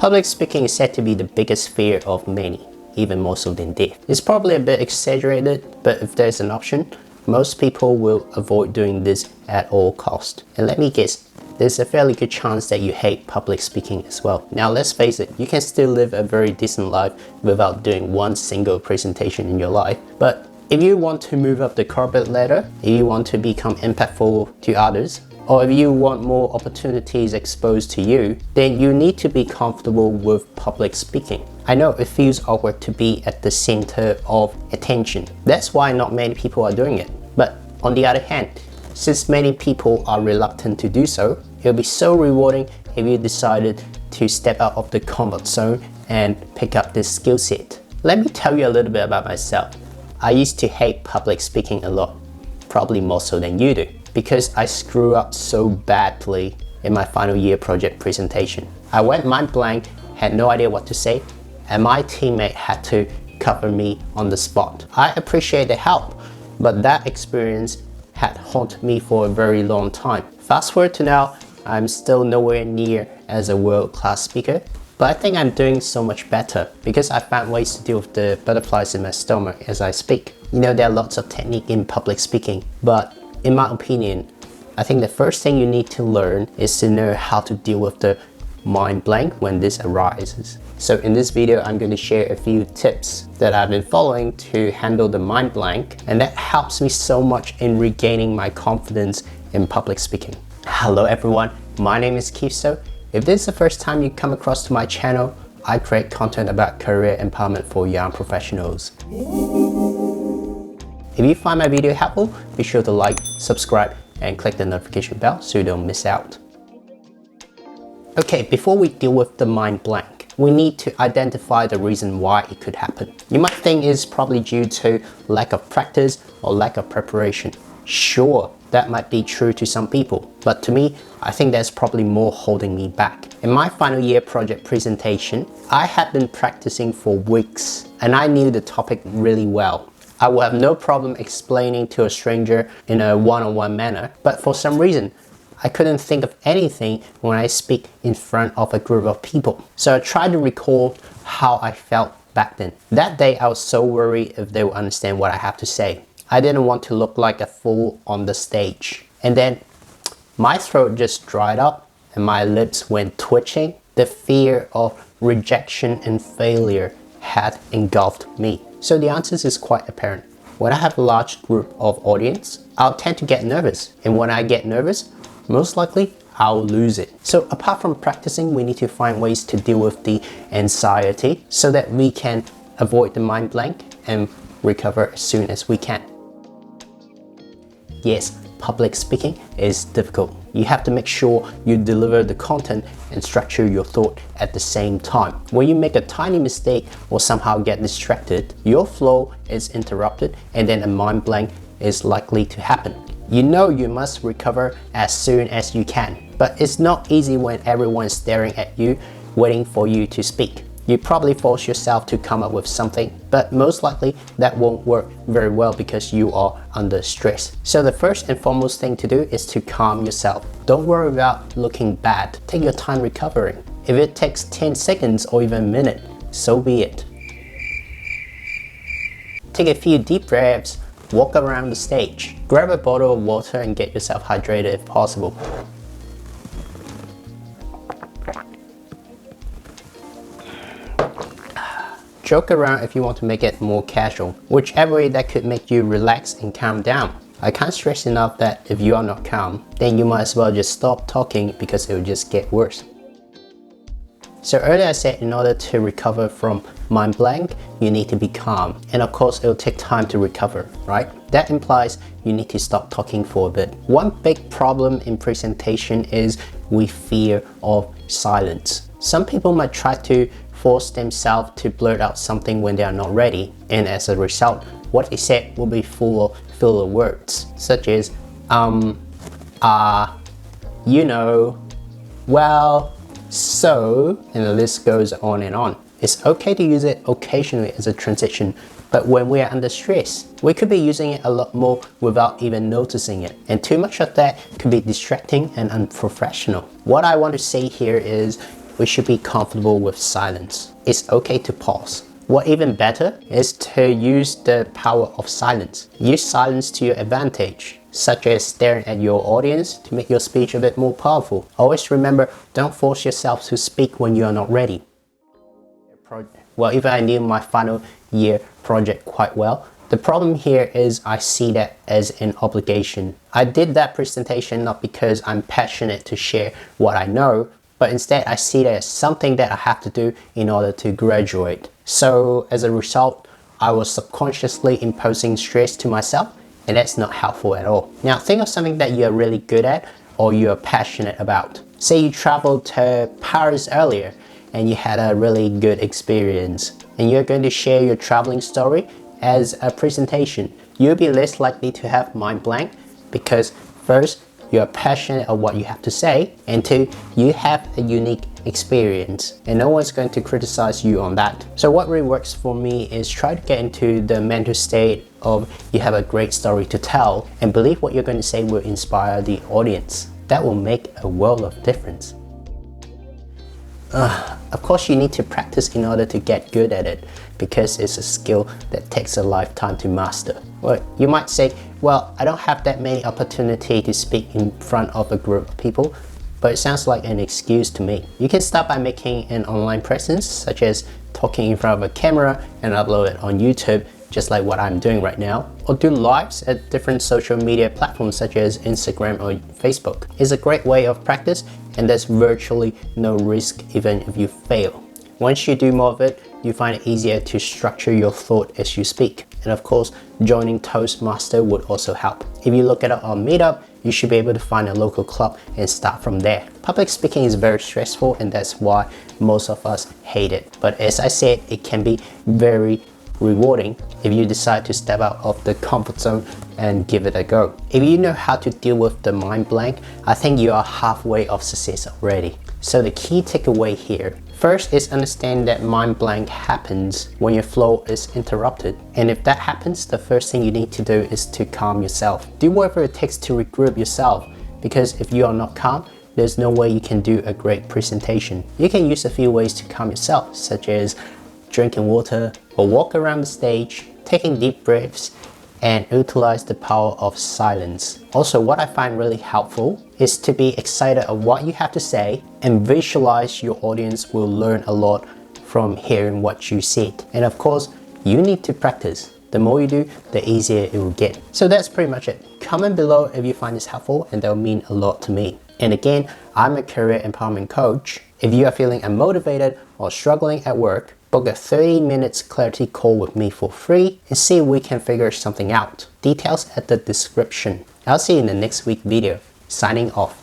Public speaking is said to be the biggest fear of many, even more so than death. It's probably a bit exaggerated, but if there's an option, most people will avoid doing this at all cost. And let me guess, there's a fairly good chance that you hate public speaking as well. Now let's face it, you can still live a very decent life without doing one single presentation in your life. But if you want to move up the corporate ladder, if you want to become impactful to others, or if you want more opportunities exposed to you, then you need to be comfortable with public speaking. I know it feels awkward to be at the center of attention. That's why not many people are doing it. But on the other hand, since many people are reluctant to do so, it'll be so rewarding if you decided to step out of the comfort zone and pick up this skill set. Let me tell you a little bit about myself. I used to hate public speaking a lot, probably more so than you do, because I screw up so badly in my final year project presentation. I went mind blank, had no idea what to say, and my teammate had to cover me on the spot. I appreciate the help, but that experience had haunted me for a very long time. Fast forward to now, I'm still nowhere near as a world-class speaker, but I think I'm doing so much better because I found ways to deal with the butterflies in my stomach as I speak. You know, there are lots of technique in public speaking, but in my opinion, I think the first thing you need to learn is to know how to deal with the mind blank when this arises. So in this video, I'm going to share a few tips that I've been following to handle the mind blank, and that helps me so much in regaining my confidence in public speaking. Hello everyone, my name is Keith. So if this is the first time you come across to my channel, I create content about career empowerment for young professionals. If you find my video helpful, be sure to like, subscribe, and click the notification bell so you don't miss out. Okay, before we deal with the mind blank, we need to identify the reason why it could happen. You might think it's probably due to lack of practice or lack of preparation. Sure, that might be true to some people, but to me, I think there's probably more holding me back. In my final year project presentation, I had been practicing for weeks and I knew the topic really well. I would have no problem explaining to a stranger in a one-on-one manner, but for some reason, I couldn't think of anything when I speak in front of a group of people. So I tried to recall how I felt back then. That day, I was so worried if they would understand what I have to say. I didn't want to look like a fool on the stage. And then my throat just dried up and my lips went twitching. The fear of rejection and failure had engulfed me. So the answer is quite apparent. When I have a large group of audience, I'll tend to get nervous. And when I get nervous, most likely I'll lose it. So apart from practicing, we need to find ways to deal with the anxiety so that we can avoid the mind blank and recover as soon as we can. Yes, public speaking is difficult. You have to make sure you deliver the content and structure your thought at the same time. When you make a tiny mistake or somehow get distracted, your flow is interrupted and then a mind blank is likely to happen. You know you must recover as soon as you can, but it's not easy when everyone is staring at you, waiting for you to speak. You probably force yourself to come up with something, but most likely that won't work very well because you are under stress. So the first and foremost thing to do is to calm yourself. Don't worry about looking bad. Take your time recovering. If it takes 10 seconds or even a minute, so be it. Take a few deep breaths, walk around the stage. Grab a bottle of water and get yourself hydrated if possible. Joke around if you want to make it more casual, whichever way that could make you relax and calm down. I can't stress enough that if you are not calm, then you might as well just stop talking because it will just get worse. So earlier I said in order to recover from mind blank, you need to be calm. And of course, it will take time to recover, right? That implies you need to stop talking for a bit. One big problem in presentation is we fear of silence. Some people might try to force themselves to blurt out something when they are not ready, and as a result, what they said will be full of filler words, such as you know, well, so, and the list goes on and on. It's okay to use it occasionally as a transition, but when we are under stress, we could be using it a lot more without even noticing it. And too much of that could be distracting and unprofessional. What I want to say here is, we should be comfortable with silence. It's okay to pause. What even better is to use the power of silence. Use silence to your advantage, such as staring at your audience to make your speech a bit more powerful. Always remember, don't force yourself to speak when you are not ready. Well, even I knew my final year project quite well, the problem here is I see that as an obligation. I did that presentation not because I'm passionate to share what I know, but instead I see that as something that I have to do in order to graduate. So as a result, I was subconsciously imposing stress to myself, and that's not helpful at all. Now think of something that you're really good at or you're passionate about. Say you traveled to Paris earlier and you had a really good experience, and you're going to share your traveling story as a presentation. You'll be less likely to have mind blank because first, you're passionate of what you have to say, and two, you have a unique experience and no one's going to criticize you on that. So what really works for me is try to get into the mental state of you have a great story to tell and believe what you're going to say will inspire the audience. That will make a world of difference. Of course, you need to practice in order to get good at it because it's a skill that takes a lifetime to master. Well, you might say, well, I don't have that many opportunities to speak in front of a group of people, but it sounds like an excuse to me. You can start by making an online presence, such as talking in front of a camera and upload it on YouTube, just like what I'm doing right now, or do lives at different social media platforms such as Instagram or Facebook. It's a great way of practice, and there's virtually no risk even if you fail. Once you do more of it, you find it easier to structure your thought as you speak. And of course, joining Toastmaster would also help. If you look it up on Meetup, you should be able to find a local club and start from there. Public speaking is very stressful, and that's why most of us hate it. But as I said, it can be very rewarding if you decide to step out of the comfort zone and give it a go. If you know how to deal with the mind blank, I think you are halfway of success already. So the key takeaway here, first is understand that mind blank happens when your flow is interrupted. And if that happens, the first thing you need to do is to calm yourself. Do whatever it takes to regroup yourself, because if you are not calm, there's no way you can do a great presentation. You can use a few ways to calm yourself, such as drinking water or walk around the stage, taking deep breaths, and utilize the power of silence. Also, what I find really helpful is to be excited of what you have to say and visualize your audience will learn a lot from hearing what you said. And of course, you need to practice. The more you do, the easier it will get. So that's pretty much it. Comment below if you find this helpful, and that will mean a lot to me. And again, I'm a career empowerment coach. If you are feeling unmotivated or struggling at work, book a 30 minutes clarity call with me for free and see if we can figure something out. Details at the description. I'll see you in the next week video. Signing off.